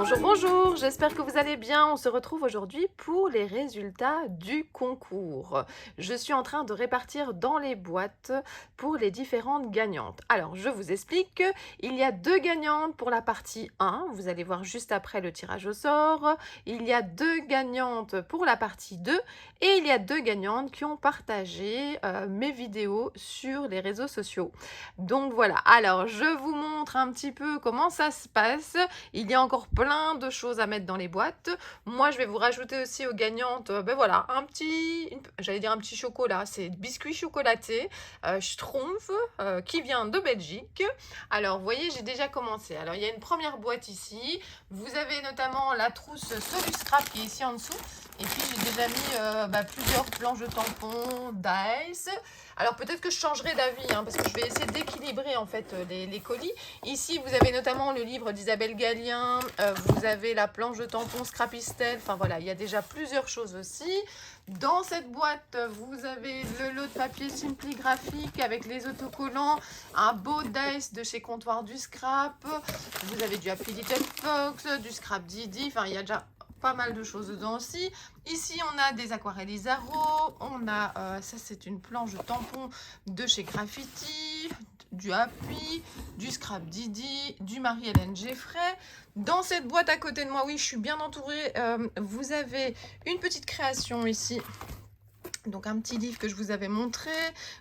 Bonjour, bonjour, j'espère que vous allez bien. On se retrouve aujourd'hui pour les résultats du concours. Je suis en train de répartir dans les boîtes pour les différentes gagnantes. Alors, je vous explique, il y a deux gagnantes pour la partie 1, vous allez voir juste après le tirage au sort. Il y a deux gagnantes pour la partie 2 et il y a deux gagnantes qui ont partagé mes vidéos sur les réseaux sociaux. Donc voilà, alors je vous montre un petit peu comment ça se passe. Il y a encore plein de choses à mettre dans les boîtes. Moi, je vais vous rajouter aussi aux gagnantes, ben voilà, j'allais dire un petit chocolat, c'est biscuit chocolaté, Schtroumpf, qui vient de Belgique. Alors, vous voyez, j'ai déjà commencé. Alors, il y a une première boîte ici. Vous avez notamment la trousse Soluscrap qui est ici en dessous. Et puis, j'ai déjà mis plusieurs planches de tampons, d'ice. Alors, peut-être que je changerai d'avis, parce que je vais essayer d'équilibrer en fait les colis. Ici, vous avez notamment le livre d'Isabelle Gallien, vous avez la planche de tampons Scrapistel, enfin voilà, il y a déjà plusieurs choses aussi. Dans cette boîte, vous avez le lot de papier Simpli graphique avec les autocollants, un beau dice de chez Comptoir du Scrap, vous avez du Happy Little Fox, du Scrap Didi, enfin il y a déjà pas mal de choses dedans aussi. Ici, on a des aquarelles Isaro, on a, ça c'est une planche de tampons de chez Graffiti, du Happy, du Scrap Didi, du Marie-Hélène Geffray. Dans cette boîte à côté de moi, oui, je suis bien entourée, vous avez une petite création ici. Donc un petit livre que je vous avais montré,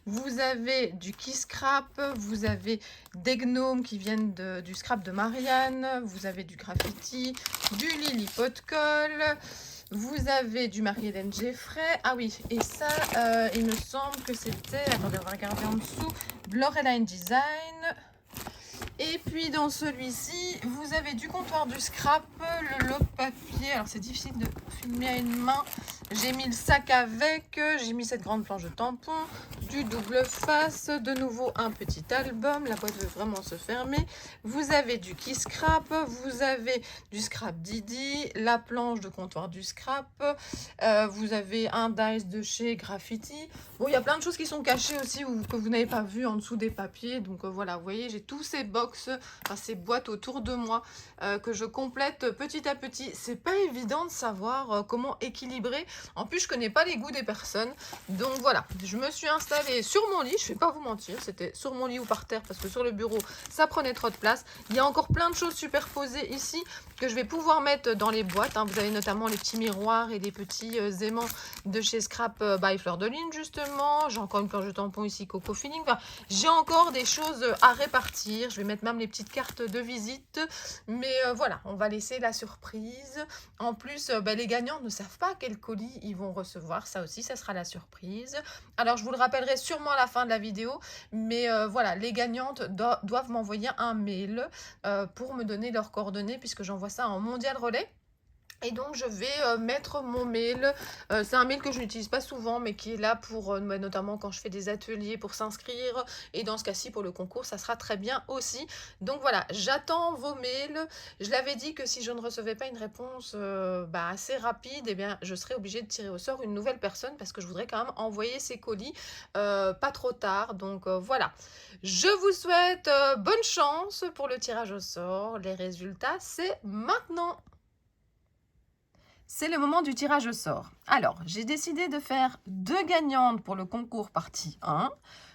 vous avez du Kiss Scrap, vous avez des gnomes qui viennent du scrap de Marianne, vous avez du graffiti, du Lily Potcoll, vous avez du Marie-Hélène Geffray, ah oui, et ça, il me semble que c'était, attendez, on va regarder en dessous, Lorelei Design. Et puis dans celui-ci, vous avez du Comptoir du Scrap, le lot de papier. Alors c'est difficile de filmer à une main. J'ai mis le sac avec, j'ai mis cette grande planche de tampons, du double face, de nouveau un petit album. La boîte veut vraiment se fermer. Vous avez du Kiss Scrap, vous avez du Scrap Didi, la planche de Comptoir du Scrap, vous avez un dice de chez Graffiti. Bon, il y a plein de choses qui sont cachées aussi ou que vous n'avez pas vu en dessous des papiers. Donc voilà, vous voyez, j'ai tous ces box, ces boîtes autour de moi que je complète petit à petit. C'est pas évident de savoir comment équilibrer. En plus, je connais pas les goûts des personnes. Donc voilà, je me suis installée sur mon lit. Je vais pas vous mentir, c'était sur mon lit ou par terre parce que sur le bureau, ça prenait trop de place. Il y a encore plein de choses superposées ici que je vais pouvoir mettre dans les boîtes. Vous avez notamment les petits miroirs et les petits aimants de chez Scrap by Fleur de Lune justement. J'ai encore une planche de tampon ici Coco Feeling. Enfin, j'ai encore des choses à répartir. Je vais mettre même les petites cartes de visite. Mais voilà, on va laisser la surprise. En plus, les gagnants ne savent pas quel colis ils vont recevoir. Ça aussi, ça sera la surprise. Alors, je vous le rappellerai sûrement à la fin de la vidéo. Mais voilà, les gagnantes doivent m'envoyer un mail pour me donner leurs coordonnées puisque j'envoie ça en mondial relais. Et donc, je vais mettre mon mail. C'est un mail que je n'utilise pas souvent, mais qui est là pour, notamment quand je fais des ateliers pour s'inscrire. Et dans ce cas-ci, pour le concours, ça sera très bien aussi. Donc voilà, j'attends vos mails. Je l'avais dit que si je ne recevais pas une réponse assez rapide, eh bien, je serais obligée de tirer au sort une nouvelle personne parce que je voudrais quand même envoyer ces colis pas trop tard. Donc voilà, je vous souhaite bonne chance pour le tirage au sort. Les résultats, c'est maintenant. C'est le moment du tirage au sort. Alors, j'ai décidé de faire deux gagnantes pour le concours partie 1,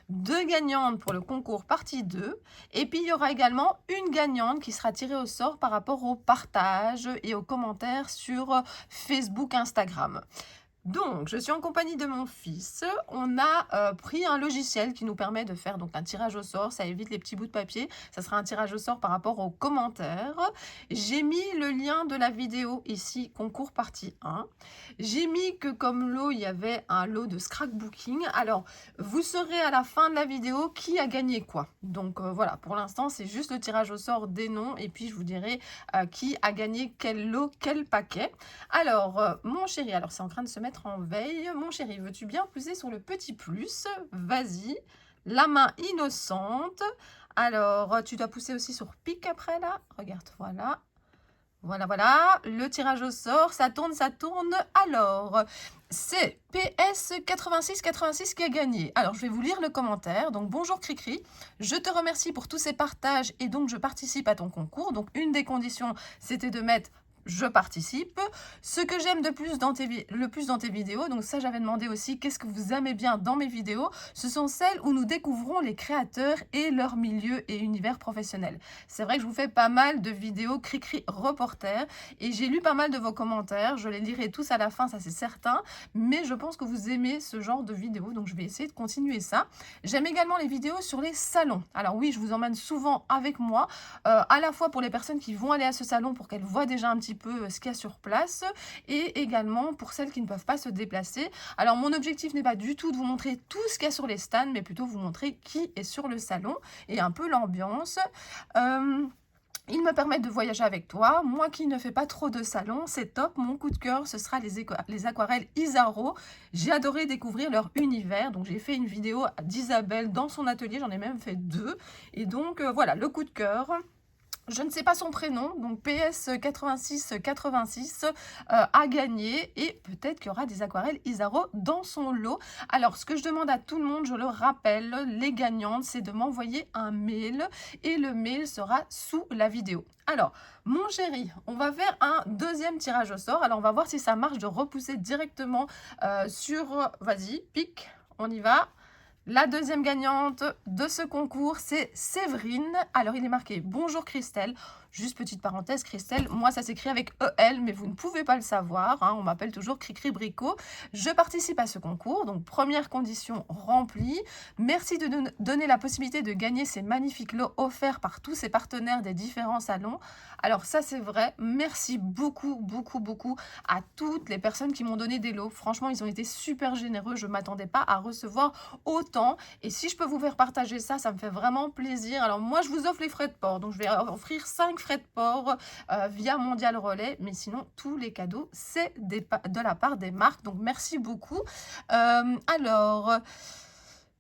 deux gagnantes pour le concours partie 2, et puis il y aura également une gagnante qui sera tirée au sort par rapport au partage et aux commentaires sur Facebook, Instagram. Donc, je suis en compagnie de mon fils. On a pris un logiciel qui nous permet de faire donc un tirage au sort. Ça évite les petits bouts de papier. Ça sera un tirage au sort par rapport aux commentaires. J'ai mis le lien de la vidéo ici, concours partie 1. J'ai mis que comme lot, il y avait un lot de scrapbooking. Alors, vous saurez à la fin de la vidéo qui a gagné quoi. Donc, voilà, pour l'instant, c'est juste le tirage au sort des noms. Et puis, je vous dirai qui a gagné quel lot, quel paquet. Alors, mon chéri, alors c'est en train de se mettre en veille. Mon chéri, veux-tu bien pousser sur le petit plus? Vas-y. La main innocente. Alors, tu dois pousser aussi sur pic après là. Regarde, voilà. Voilà, voilà. Le tirage au sort, ça tourne, ça tourne. Alors, c'est PS8686 qui a gagné. Alors, je vais vous lire le commentaire. Donc, bonjour Cricri. Je te remercie pour tous ces partages et donc je participe à ton concours. Donc, une des conditions, c'était de mettre je participe. Ce que j'aime le plus dans tes vidéos, donc ça j'avais demandé aussi, qu'est-ce que vous aimez bien dans mes vidéos? Ce sont celles où nous découvrons les créateurs et leur milieu et univers professionnel. C'est vrai que je vous fais pas mal de vidéos cri-cri reporter et j'ai lu pas mal de vos commentaires. Je les lirai tous à la fin, ça c'est certain, mais je pense que vous aimez ce genre de vidéos, donc je vais essayer de continuer ça. J'aime également les vidéos sur les salons. Alors oui, je vous emmène souvent avec moi, à la fois pour les personnes qui vont aller à ce salon pour qu'elles voient déjà un petit peu ce qu'il y a sur place et également pour celles qui ne peuvent pas se déplacer. Alors mon objectif n'est pas du tout de vous montrer tout ce qu'il y a sur les stands, mais plutôt vous montrer qui est sur le salon et un peu l'ambiance. Ils me permettent de voyager avec toi. Moi qui ne fais pas trop de salons, c'est top. Mon coup de cœur, ce sera les aquarelles Isaro. J'ai adoré découvrir leur univers. Donc j'ai fait une vidéo d'Isabelle dans son atelier. J'en ai même fait 2. Et donc voilà, le coup de cœur. Je ne sais pas son prénom, donc PS8686 a gagné et peut-être qu'il y aura des aquarelles Isaro dans son lot. Alors, ce que je demande à tout le monde, je le rappelle, les gagnantes, c'est de m'envoyer un mail et le mail sera sous la vidéo. Alors, mon chéri, on va faire un deuxième tirage au sort. Alors, on va voir si ça marche de repousser directement sur... Vas-y, pique, on y va. La deuxième gagnante de ce concours, c'est Séverine. Alors, il est marqué « Bonjour Christelle ». Juste petite parenthèse, Christelle, moi ça s'écrit avec EL, mais vous ne pouvez pas le savoir. Hein, on m'appelle toujours Cricri Bricot. Je participe à ce concours, donc première condition remplie. Merci de nous donner la possibilité de gagner ces magnifiques lots offerts par tous ces partenaires des différents salons. Alors ça c'est vrai, merci beaucoup, beaucoup, beaucoup à toutes les personnes qui m'ont donné des lots. Franchement, ils ont été super généreux, je ne m'attendais pas à recevoir autant. Et si je peux vous faire partager ça, ça me fait vraiment plaisir. Alors moi, je vous offre les frais de port, donc je vais offrir 5 frais de port via Mondial Relais, mais sinon tous les cadeaux c'est de la part des marques, donc merci beaucoup.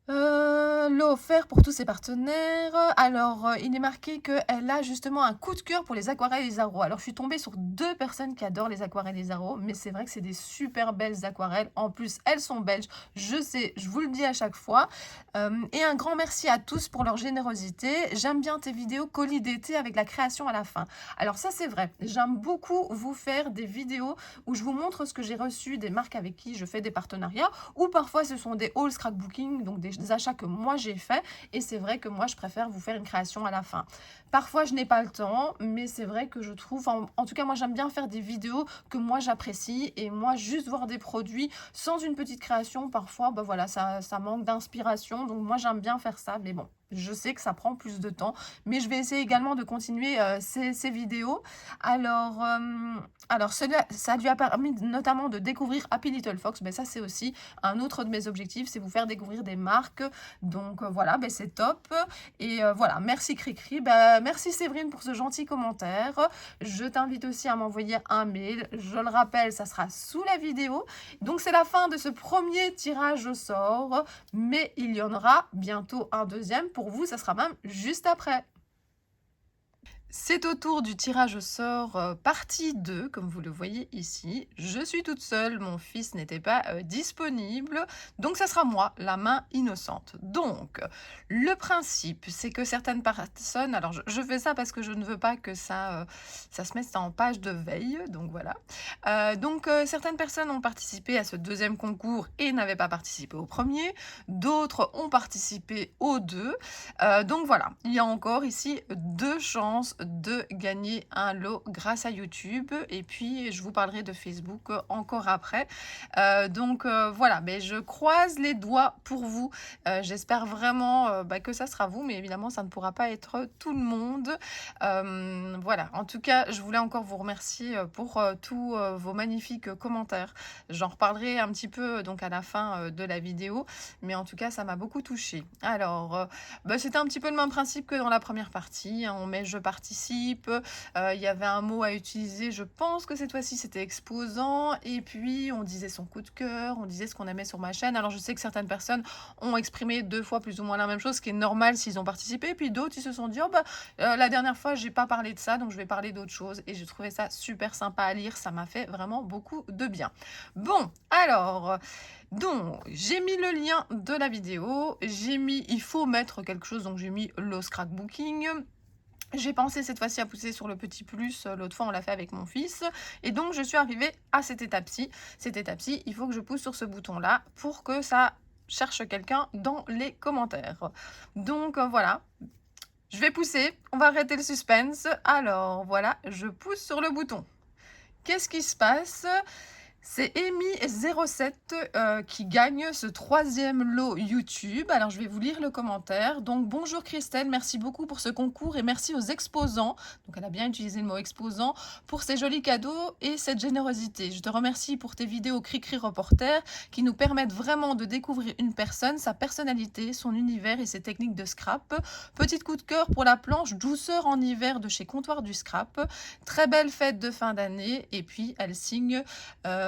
Lot offert pour tous ses partenaires. Alors, il est marqué qu'elle a justement un coup de cœur pour les aquarelles Isaro. Alors, je suis tombée sur 2 personnes qui adorent les aquarelles Isaro, mais c'est vrai que c'est des super belles aquarelles. En plus, elles sont belges, je sais, je vous le dis à chaque fois. Et un grand merci à tous pour leur générosité. J'aime bien tes vidéos colis d'été avec la création à la fin. Alors ça, c'est vrai. J'aime beaucoup vous faire des vidéos où je vous montre ce que j'ai reçu des marques avec qui je fais des partenariats, ou parfois ce sont des hauls scrapbooking, donc des achats que moi j'ai fait, et c'est vrai que moi je préfère vous faire une création à la fin. Parfois je n'ai pas le temps, mais c'est vrai que je trouve, en tout cas moi j'aime bien faire des vidéos que moi j'apprécie, et moi juste voir des produits sans une petite création, parfois bah voilà, ça manque d'inspiration, donc moi j'aime bien faire ça, mais bon. Je sais que ça prend plus de temps, mais je vais essayer également de continuer ces vidéos. Alors ça lui a permis notamment de découvrir Happy Little Fox. Mais ça, c'est aussi un autre de mes objectifs, c'est vous faire découvrir des marques. Donc voilà, ben, c'est top. Et voilà, merci Cricri. Merci Séverine pour ce gentil commentaire. Je t'invite aussi à m'envoyer un mail. Je le rappelle, ça sera sous la vidéo. Donc c'est la fin de ce premier tirage au sort, mais il y en aura bientôt un deuxième. Pour vous, ça sera même juste après. C'est au tour du tirage au sort partie 2, comme vous le voyez ici. Je suis toute seule, mon fils n'était pas disponible, donc ça sera moi, la main innocente. Donc, le principe, c'est que certaines personnes... Alors, je fais ça parce que je ne veux pas que ça se mette en page de veille, donc voilà. Certaines personnes ont participé à ce deuxième concours et n'avaient pas participé au premier. D'autres ont participé aux deux. Donc voilà, il y a encore ici 2 chances de gagner un lot grâce à YouTube, et puis je vous parlerai de Facebook encore après. Voilà, mais je croise les doigts pour vous. J'espère vraiment que ça sera vous, mais évidemment ça ne pourra pas être tout le monde. Voilà, en tout cas je voulais encore vous remercier pour tous vos magnifiques commentaires. J'en reparlerai un petit peu donc à la fin de la vidéo, mais en tout cas ça m'a beaucoup touchée. Alors c'était un petit peu le même principe que dans la première partie, hein. On met je participe, il y avait un mot à utiliser, je pense que cette fois-ci c'était exposant, et puis on disait son coup de cœur, on disait ce qu'on aimait sur ma chaîne. Alors je sais que certaines personnes ont exprimé 2 fois plus ou moins la même chose, ce qui est normal s'ils ont participé, puis d'autres ils se sont dit la dernière fois j'ai pas parlé de ça, donc je vais parler d'autre chose, et j'ai trouvé ça super sympa à lire, ça m'a fait vraiment beaucoup de bien. Bon, alors... Donc, j'ai mis le lien de la vidéo, il faut mettre quelque chose, donc j'ai mis le scrapbooking. J'ai pensé cette fois-ci à pousser sur le petit plus, l'autre fois on l'a fait avec mon fils et donc je suis arrivée à cette étape-ci. Cette étape-ci, il faut que je pousse sur ce bouton-là pour que ça cherche quelqu'un dans les commentaires. Donc voilà, je vais pousser, on va arrêter le suspense. Alors voilà, je pousse sur le bouton. Qu'est-ce qui se passe? C'est Amy07 qui gagne ce 3e lot YouTube. Alors, je vais vous lire le commentaire. Donc, bonjour Christelle, merci beaucoup pour ce concours et merci aux exposants. Donc, elle a bien utilisé le mot exposant pour ces jolis cadeaux et cette générosité. Je te remercie pour tes vidéos Cricri Reporter qui nous permettent vraiment de découvrir une personne, sa personnalité, son univers et ses techniques de scrap. Petit coup de cœur pour la planche Douceur en hiver de chez Comptoir du Scrap. Très belle fête de fin d'année. Et puis, elle signe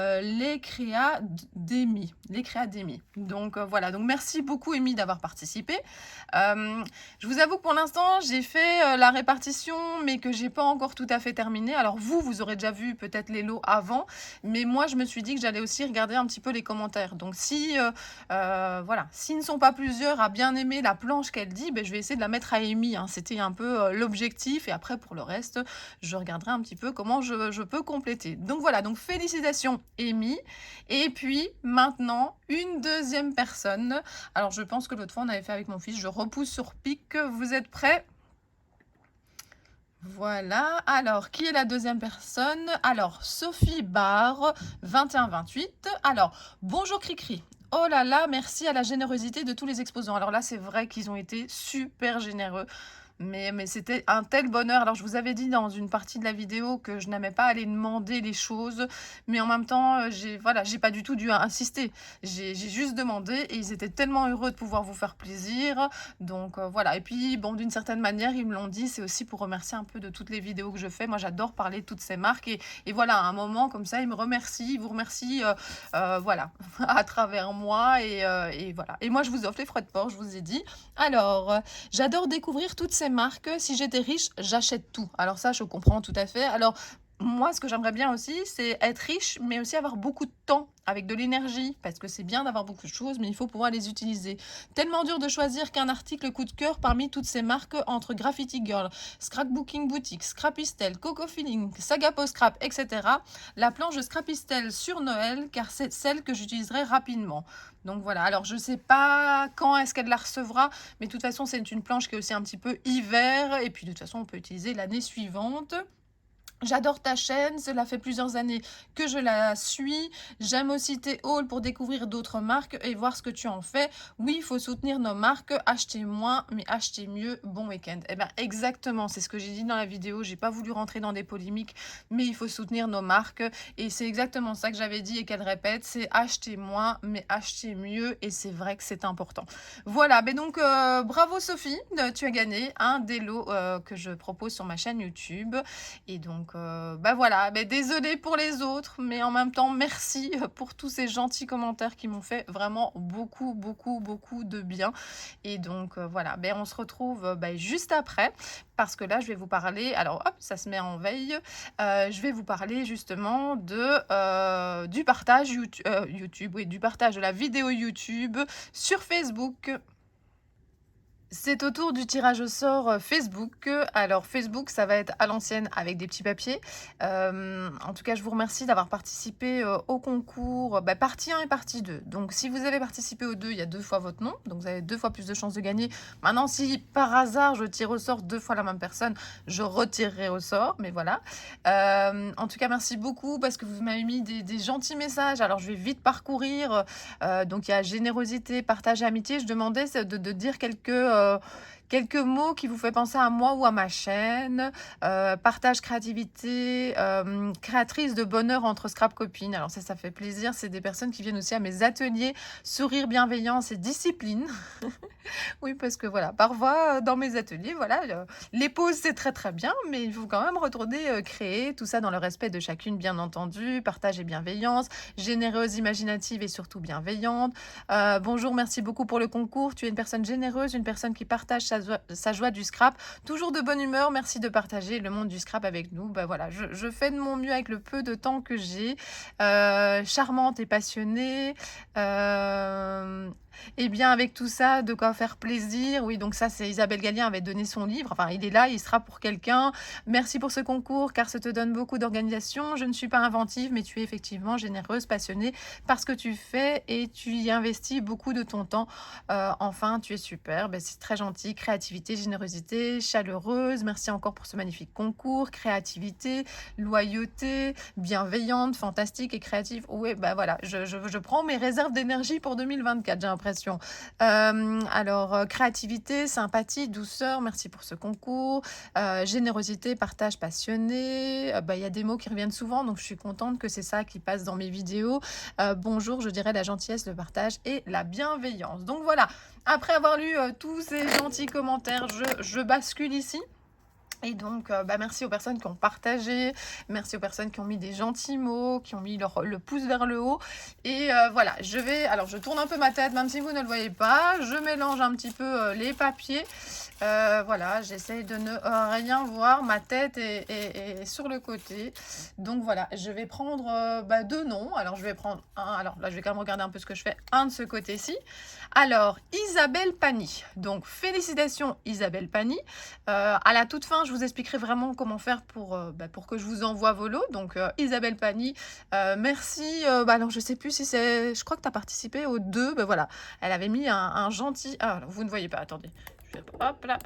les créas d'Amy. Donc voilà, donc merci beaucoup Amy d'avoir participé. Je vous avoue que pour l'instant, j'ai fait la répartition, mais que j'ai pas encore tout à fait terminé. Alors vous aurez déjà vu peut-être les lots avant, mais moi, je me suis dit que j'allais aussi regarder un petit peu les commentaires. Donc si, voilà, s'ils ne sont pas plusieurs à bien aimer la planche qu'elle dit, ben, je vais essayer de la mettre à Amy, hein. C'était un peu l'objectif, et après pour le reste, je regarderai un petit peu comment je peux compléter. Donc voilà, donc félicitations Amy. Et puis maintenant, une deuxième personne. Alors je pense que l'autre fois on avait fait avec mon fils. Je repousse sur pic. Vous êtes prêts? Voilà. Alors, qui est la deuxième personne? Alors, Sophie Barre, 21-28. Alors, bonjour Cricri. Oh là là, merci à la générosité de tous les exposants. Alors là, c'est vrai qu'ils ont été super généreux. Mais c'était un tel bonheur. Alors, je vous avais dit dans une partie de la vidéo que je n'aimais pas aller demander les choses, mais en même temps, j'ai pas du tout dû insister. J'ai juste demandé et ils étaient tellement heureux de pouvoir vous faire plaisir. Donc voilà. Et puis, bon, d'une certaine manière, ils me l'ont dit, c'est aussi pour remercier un peu de toutes les vidéos que je fais. Moi, j'adore parler de toutes ces marques et voilà, à un moment comme ça, ils me remercient, ils vous remercient, voilà, à travers moi et voilà. Et moi, je vous offre les frais de port, je vous ai dit. Alors, j'adore découvrir toutes ces marques. Si j'étais riche, j'achète tout. Alors ça, je comprends tout à fait. Alors, moi, ce que j'aimerais bien aussi, c'est être riche, mais aussi avoir beaucoup de temps, avec de l'énergie, parce que c'est bien d'avoir beaucoup de choses, mais il faut pouvoir les utiliser. Tellement dur de choisir qu'un article coup de cœur parmi toutes ces marques entre Graffiti Girl, Scrapbooking Boutique, Scrapistel, Coco Feeling, Saga Post Scrap, etc. La planche de Scrapistel sur Noël, car c'est celle que j'utiliserai rapidement. Donc voilà, alors je ne sais pas quand est-ce qu'elle la recevra, mais de toute façon, c'est une planche qui est aussi un petit peu hiver, et puis de toute façon, on peut utiliser l'année suivante. J'adore ta chaîne, cela fait plusieurs années que je la suis. J'aime aussi tes hauls pour découvrir d'autres marques et voir ce que tu en fais. Oui, il faut soutenir nos marques, achetez moins, mais achetez mieux. Bon week-end. Eh bien, exactement, c'est ce que j'ai dit dans la vidéo. J'ai pas voulu rentrer dans des polémiques, mais il faut soutenir nos marques. Et c'est exactement ça que j'avais dit et qu'elle répète, c'est acheter moins, mais acheter mieux. Et c'est vrai que c'est important. Voilà, mais donc bravo Sophie, tu as gagné un des lots que je propose sur ma chaîne YouTube. Et donc, bah voilà, mais désolée pour les autres, mais en même temps, merci pour tous ces gentils commentaires qui m'ont fait vraiment beaucoup, beaucoup, beaucoup de bien. Et donc, voilà, ben, on se retrouve juste après, parce que là, je vais vous parler, alors hop, ça se met en veille, je vais vous parler justement du partage YouTube, oui, du partage de la vidéo YouTube sur Facebook. C'est au tour du tirage au sort Facebook. Alors Facebook, ça va être à l'ancienne avec des petits papiers. En tout cas, je vous remercie d'avoir participé au concours partie 1 et partie 2. Donc si vous avez participé aux deux, il y a 2 fois votre nom. Donc vous avez 2 fois plus de chances de gagner. Maintenant, si par hasard je tire au sort 2 fois la même personne, je retirerai au sort. Mais voilà. En tout cas, merci beaucoup parce que vous m'avez mis des gentils messages. Alors je vais vite parcourir. Donc il y a générosité, partage et amitié. Je demandais de dire quelques mots qui vous fait penser à moi ou à ma chaîne. Partage, créativité, créatrice de bonheur entre scrap copines. Alors ça fait plaisir. C'est des personnes qui viennent aussi à mes ateliers. Sourire, bienveillance et discipline. Oui, parce que voilà, parfois dans mes ateliers, voilà, les pauses c'est très très bien, mais il faut quand même retourner créer tout ça dans le respect de chacune, bien entendu, partage et bienveillance, généreuse, imaginative et surtout bienveillante. Bonjour, merci beaucoup pour le concours. Tu es une personne généreuse, une personne qui partage sa joie du scrap, toujours de bonne humeur. Merci de partager le monde du scrap avec nous. Bah voilà, je fais de mon mieux avec le peu de temps que j'ai. Charmante et passionnée. Eh bien, avec tout ça, de quoi faire plaisir. Oui, donc ça, c'est Isabelle Gallien avait donné son livre. Enfin, il est là, il sera pour quelqu'un. Merci pour ce concours, car ça te donne beaucoup d'organisation. Je ne suis pas inventive, mais tu es effectivement généreuse, passionnée par ce que tu fais et tu y investis beaucoup de ton temps. Enfin, tu es super. Ben, c'est très gentil. Créativité, générosité, chaleureuse. Merci encore pour ce magnifique concours. Créativité, loyauté, bienveillante, fantastique et créative. Oui, ben voilà, je prends mes réserves d'énergie pour 2024, j'ai l'impression. Alors, créativité, sympathie, douceur, merci pour ce concours. Générosité, partage passionné. Bah, il y a des mots qui reviennent souvent, donc je suis contente que c'est ça qui passe dans mes vidéos. Bonjour, je dirais la gentillesse, le partage et la bienveillance. Donc voilà, après avoir lu tous ces gentils commentaires, je bascule ici. Et donc, bah, merci aux personnes qui ont partagé, merci aux personnes qui ont mis des gentils mots, qui ont mis le pouce vers le haut. Et voilà, alors je tourne un peu ma tête, même si vous ne le voyez pas. Je mélange un petit peu les papiers. Voilà, j'essaye de ne rien voir. Ma tête est sur le côté. Donc voilà, je vais prendre bah, 2 noms. Alors je vais prendre un. Alors là, je vais quand même regarder un peu ce que je fais. Un de ce côté-ci. Alors, Isabelle Pani. Donc, félicitations Isabelle Pani. À la toute fin, je vous expliquerai vraiment comment faire pour que je vous envoie vos lots. Donc, Isabelle Pani, merci. Bah, alors, je sais plus si c'est... Je crois que tu as participé aux 2. Bah, voilà, elle avait mis un gentil... Ah, alors, vous ne voyez pas, attendez. Hop là.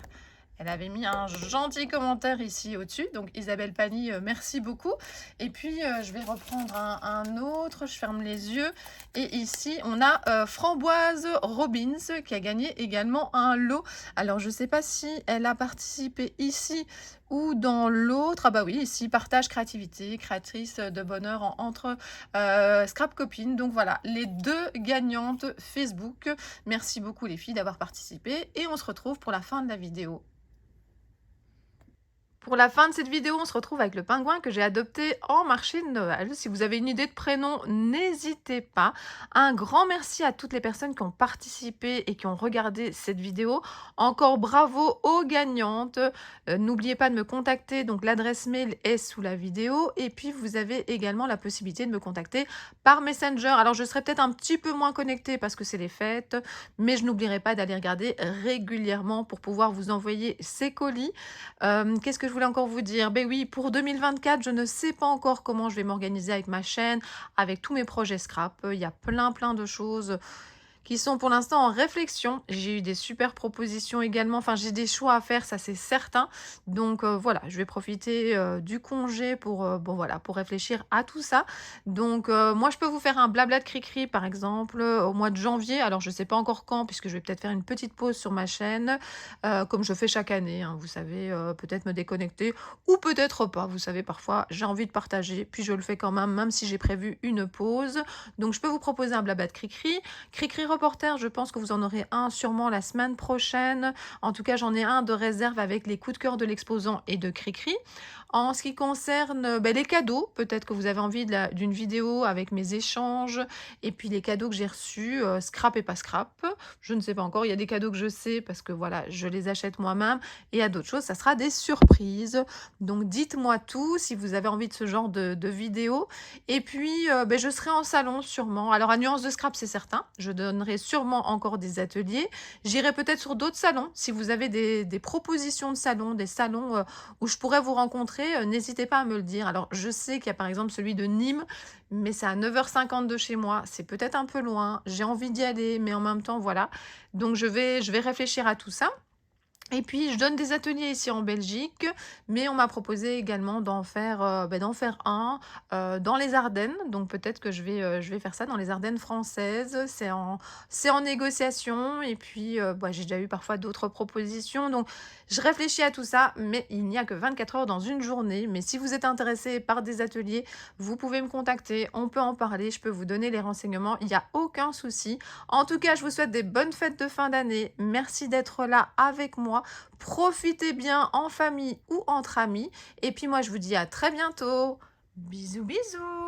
Elle avait mis un gentil commentaire ici au-dessus. Donc, Isabelle Pani, merci beaucoup. Et puis, je vais reprendre un autre. Je ferme les yeux. Et ici, on a Framboise Robbins qui a gagné également un lot. Alors, je ne sais pas si elle a participé ici ou dans l'autre. Ah bah oui, ici, partage créativité, créatrice de bonheur entre Scrap Copine. Donc voilà, les 2 gagnantes Facebook. Merci beaucoup les filles d'avoir participé. Et on se retrouve pour la fin de la vidéo. Pour la fin de cette vidéo, on se retrouve avec le pingouin que j'ai adopté en marché de Noël. Si vous avez une idée de prénom, n'hésitez pas. Un grand merci à toutes les personnes qui ont participé et qui ont regardé cette vidéo. Encore bravo aux gagnantes. N'oubliez pas de me contacter. Donc l'adresse mail est sous la vidéo. Et puis vous avez également la possibilité de me contacter par Messenger. Alors je serai peut-être un petit peu moins connectée parce que c'est les fêtes. Mais je n'oublierai pas d'aller regarder régulièrement pour pouvoir vous envoyer ces colis. Qu'est-ce que je voulais encore vous dire? Ben oui, pour 2024, je ne sais pas encore comment je vais m'organiser avec ma chaîne, avec tous mes projets scrap. Il y a plein de choses qui sont pour l'instant en réflexion. J'ai eu des super propositions également. Enfin, j'ai des choix à faire, ça c'est certain. Donc voilà, je vais profiter du congé bon, voilà, pour réfléchir à tout ça. Donc moi, je peux vous faire un blabla de cri-cri, par exemple, au mois de janvier. Alors, je ne sais pas encore quand, puisque je vais peut-être faire une petite pause sur ma chaîne, comme je fais chaque année. Hein, vous savez, peut-être me déconnecter ou peut-être pas. Vous savez, parfois, j'ai envie de partager, puis je le fais quand même si j'ai prévu une pause. Donc, je peux vous proposer un blabla de cri-cri. Cri-cri reporter, je pense que vous en aurez un sûrement la semaine prochaine. En tout cas, j'en ai un de réserve avec les coups de cœur de l'exposant et de Cricri. En ce qui concerne les cadeaux, peut-être que vous avez envie d'une vidéo avec mes échanges et puis les cadeaux que j'ai reçus, scrap et pas scrap. Je ne sais pas encore, il y a des cadeaux que je sais parce que voilà, je les achète moi-même et il y a d'autres choses, ça sera des surprises. Donc dites-moi tout si vous avez envie de ce genre de vidéo. Et puis, je serai en salon sûrement. Alors, à Nuance de Scrap, c'est certain. Je donnerai sûrement encore des ateliers. J'irai peut-être sur d'autres salons. Si vous avez des propositions de salons, des salons où je pourrais vous rencontrer, n'hésitez pas à me le dire. Alors, je sais qu'il y a par exemple celui de Nîmes, mais c'est à 9h50 de chez moi. C'est peut-être un peu loin. J'ai envie d'y aller, mais en même temps, voilà. Donc, je vais réfléchir à tout ça. Et puis, je donne des ateliers ici en Belgique, mais on m'a proposé également d'en faire un dans les Ardennes. Donc, peut-être que je vais faire ça dans les Ardennes françaises. C'est en négociation. Et puis, j'ai déjà eu parfois d'autres propositions. Donc, je réfléchis à tout ça, mais il n'y a que 24 heures dans une journée. Mais si vous êtes intéressé par des ateliers, vous pouvez me contacter. On peut en parler. Je peux vous donner les renseignements. Il n'y a aucun souci. En tout cas, je vous souhaite des bonnes fêtes de fin d'année. Merci d'être là avec moi. Profitez bien en famille ou entre amis. Et puis moi, je vous dis à très bientôt. Bisous, bisous.